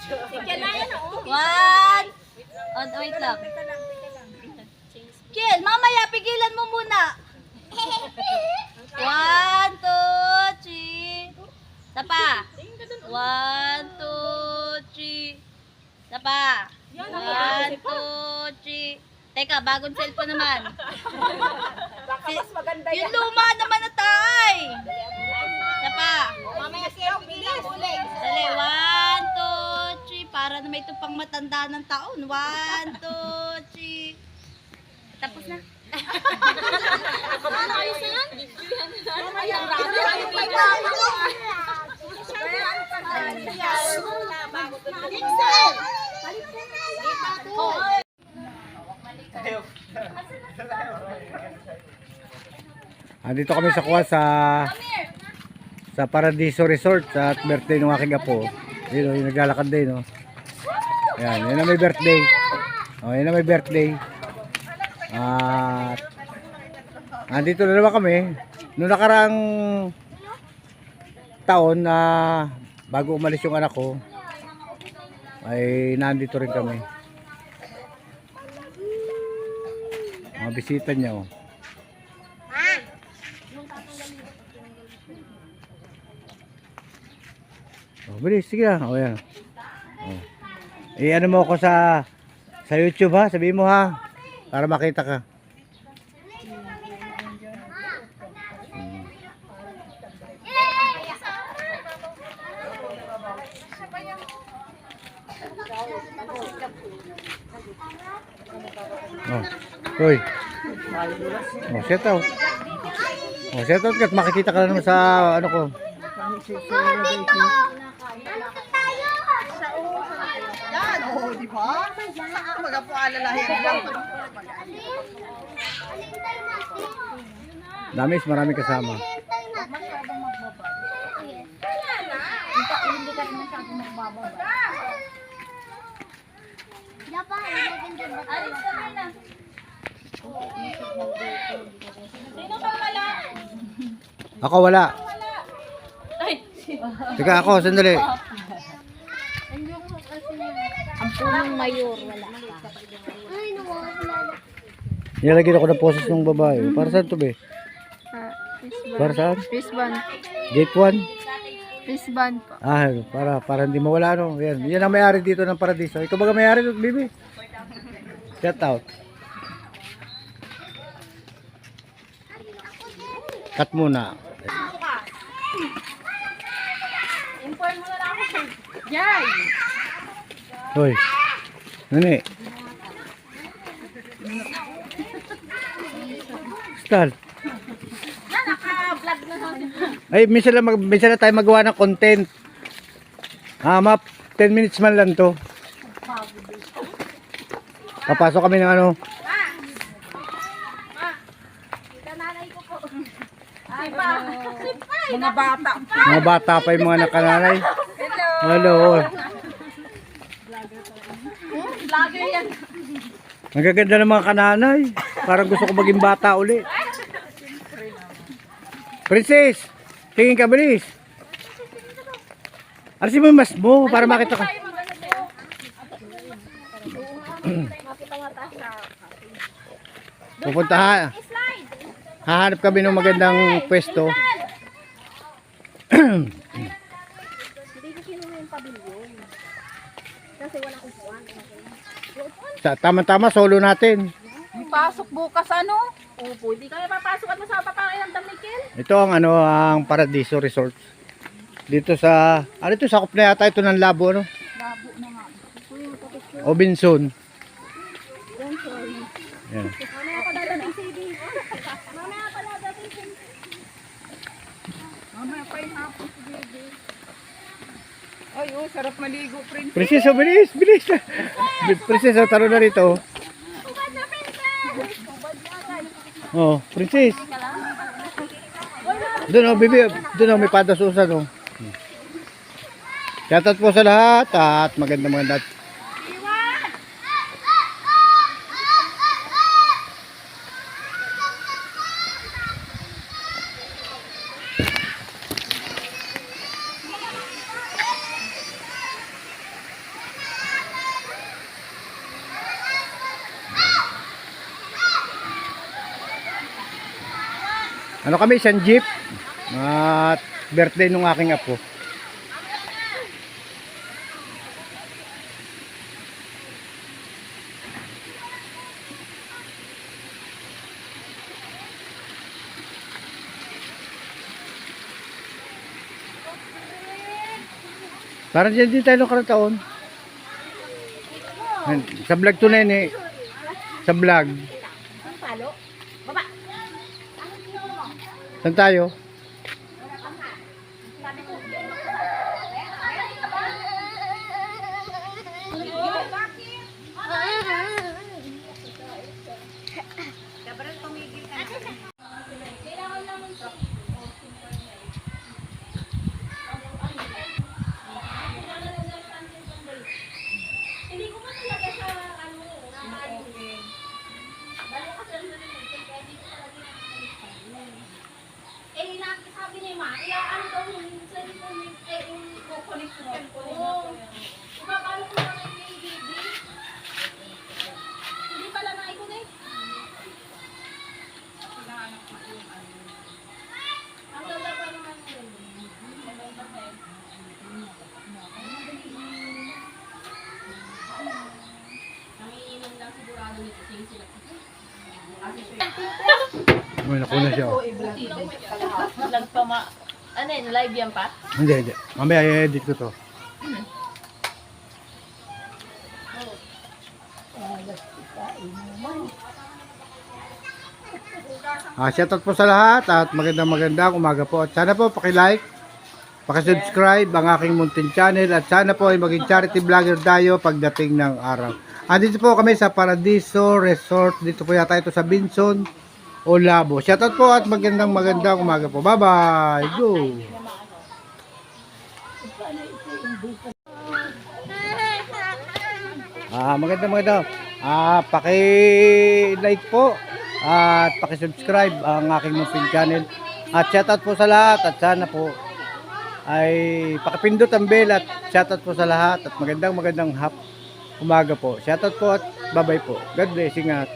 One. Oh, wait lang. Kill, mamaya, pigilan mo muna. 1, 2, 3. Tapa. 1, 2, 3. Tapa. 1, 2, 3. Teka, bagong cellphone naman. Yung luma naman na tay. Tapa. Dali, 1, 2, 3. Para na may ito pang matanda ng taon. 1, 2, 3. Tapos na. Ayos na yan? Andito kami sa kuha sa Paradiso Resort sa birthday ng aking apo. Yun, yung naglalakad din, no. Yan, yun na may birthday. Oh, yun na may birthday. At andito na naman kami. Noong nakaraang taon na bago umalis yung anak ko, ay nandito rin kami. Mga bisita niya, oh. Oh, bilis, sige na. Oh, yan. Oh. Ano mo ako sa YouTube, ha? Sabihin mo, ha? Para makita ka. Oh. Hoy. Oh, shout out. Oh, shout out ka. Makikita ka na naman sa ano ko. Yan, oh, di ba? Magapo-alalahin lang. Damis, marami kasama. Hindi ka rin masyadong magbababa. Alis ka na. Sino ka wala? Ako wala. Teka ako, sandali. Ang punong mayor, wala ka. Nilagyan ako ng poses ng babae. Para saan to, be? Para saan? Fishband. Gate 1? Fishband po. Ah, para hindi mawala, no. Yan. Yan ang may-ari dito ng Paradiso. Ikaw ba may-ari dito, bibi? Shout out. Cut muna. Inform mo na lang ako. Yay! Hoy. Nani? Stal. Naka-vlog na ako. Ay, minsan na tayo magawa ng content. Map, 10 minutes man lang to. Papasok kami ng ano. Kananay ko po. Ay, Mga bata. Mga bata pa yung mga nakananay. Hello. vlogger yan. Ang gaganda ng mga kananay. Parang gusto ko maging bata uli. Princess, tingin ka bilis. Alisin mo yung mask mo para makita ka. Pupunta ha. Hahanap kami ng magandang pwesto. Tama-tama solo natin. Pasok bukas ano? Opo, hindi kami papasok at masama pa kayo ng Damikil. Ito ang ang Paradiso Resort. Dito sa ito sakop na yata ito ng Labo ano? Labo na nga. Obinson. Yan. Mamaya pa dadating CD. Mamaya pa dadating CD. Mamaya pa yung hapon si Bebe. Ay, oh, sarap maligo, Prince. Princess, oh, bilis, bilis. Princess, oh, taro na rito. Ubad na, princess! Oh, Princess. Doon, oh, bibi. Doon, oh, may padasusan, oh. Shoutout po sa lahat at maganda. Ano kami, isang jeep. At birthday nung aking apo. Parang dyan din tayo nung karataon. Sa vlog to na yun eh. Sa vlog. Saan tayo? Sabi niya, ma, ano daw yung cellphone yung connection ko. Paano ko lang yung baby? Hindi pala na ikot eh. Ang ganda pa naman yun. Nangiinom lang sigurado nito sila. May nakuna siya. Oh. Ano yun, live yan pa? Hindi. Mamaya i-edit ko to. Shoutout po sa lahat at magandang umaga po. At sana po paki-like, paki-subscribe ang aking munting channel at sana po ay maging charity vlogger tayo pagdating ng araw. Dito po kami sa Paradiso Resort. Dito po yata ito sa Binson o Labo. Shoutout po at magandang umaga po. Bye-bye. Go. Magandang. Paki-like po at paki-subscribe ang aking munting channel. At shoutout po sa lahat at sana po ay pakipindot ang bell at shoutout po sa lahat at magandang umaga po. Shoutout po at bye-bye po. God bless, ingat.